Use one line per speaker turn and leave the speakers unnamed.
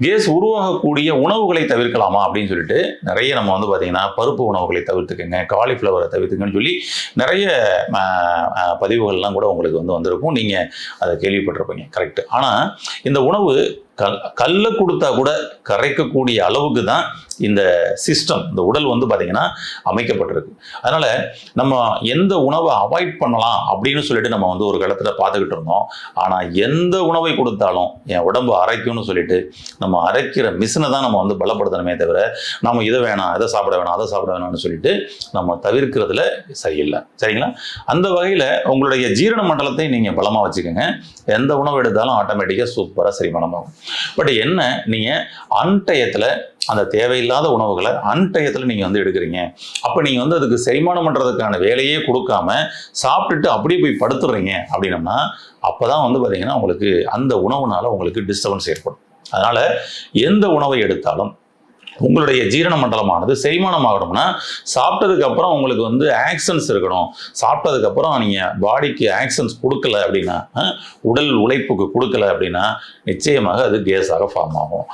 Case உருவாகக்கூடிய உணவுகளை தவிர்க்கலாமா அப்படின்னு சொல்லிட்டு நிறைய நம்ம வந்து பார்த்தீங்கன்னா பருப்பு உணவுகளை தவிர்த்துக்குங்க, காலிஃப்ளவரை தவிர்த்துங்கன்னு சொல்லி நிறைய பதிவுகள்லாம் கூட உங்களுக்கு வந்திருக்கும். நீங்கள் அதை கேள்விப்பட்டிருப்பீங்க. கரெக்ட். ஆனால் இந்த உணவு கல்ல கொடுத்தா கூட கரைக்கக்கூடிய அளவுக்கு தான் இந்த சிஸ்டம், இந்த உடல் பார்த்தீங்கன்னா அமைக்கப்பட்டிருக்கு. அதனால நம்ம எந்த உணவை அவாய்ட் பண்ணலாம் அப்படின்னு சொல்லிட்டு நம்ம ஒரு காலத்துல பார்த்துக்கிட்டு இருந்தோம். ஆனால் எந்த உணவை கொடுத்தாலும் என் உடம்பு அரைக்கும்னு சொல்லிட்டு நம்ம அரைக்கிற மிஷினை தான் நம்ம பலப்படுத்தணுமே தவிர நம்ம இதை வேணாம், இதை சாப்பிட வேணாம், அதை சாப்பிட வேணாம்னு சொல்லிட்டு நம்ம தவிர்க்கிறதுல சரியில்லை. சரிங்களா? அந்த வகையில் உங்களுடைய ஜீரண மண்டலத்தை நீங்கள் பலமாக வச்சுக்கோங்க. எந்த உணவு எடுத்தாலும் ஆட்டோமேட்டிக்காக சூப்பராக செரிமானமாகும். பட் என்ன, நீங்கள் அன்டயத்தில் அந்த தேவையில்லாத உணவுகளை அன்டயத்தில் நீங்கள் எடுக்கிறீங்க. அப்போ நீங்கள் அதுக்கு செரிமானம் பண்ணுறதுக்கான வேலையே கொடுக்காம சாப்பிட்டுட்டு அப்படியே போய் படுத்துடுறீங்க அப்படின்னம்னா அப்போ தான் பார்த்தீங்கன்னா உங்களுக்கு அந்த உணவுனால உங்களுக்கு டிஸ்டர்பன்ஸ் ஏற்படும். அதனால் எந்த உணவை எடுத்தாலும் உங்களுடைய ஜீரண மண்டலமானது செரிமானம் ஆகணும்னா சாப்பிட்டதுக்கு அப்புறம் உங்களுக்கு ஆக்சன்ஸ் இருக்கணும். சாப்பிட்டதுக்கு அப்புறம் நீங்கள் பாடிக்கு ஆக்சன்ஸ் கொடுக்கல அப்படின்னா, உடல் உழைப்புக்கு கொடுக்கல அப்படின்னா நிச்சயமாக அது கேஸாக ஃபார்ம் ஆகும்.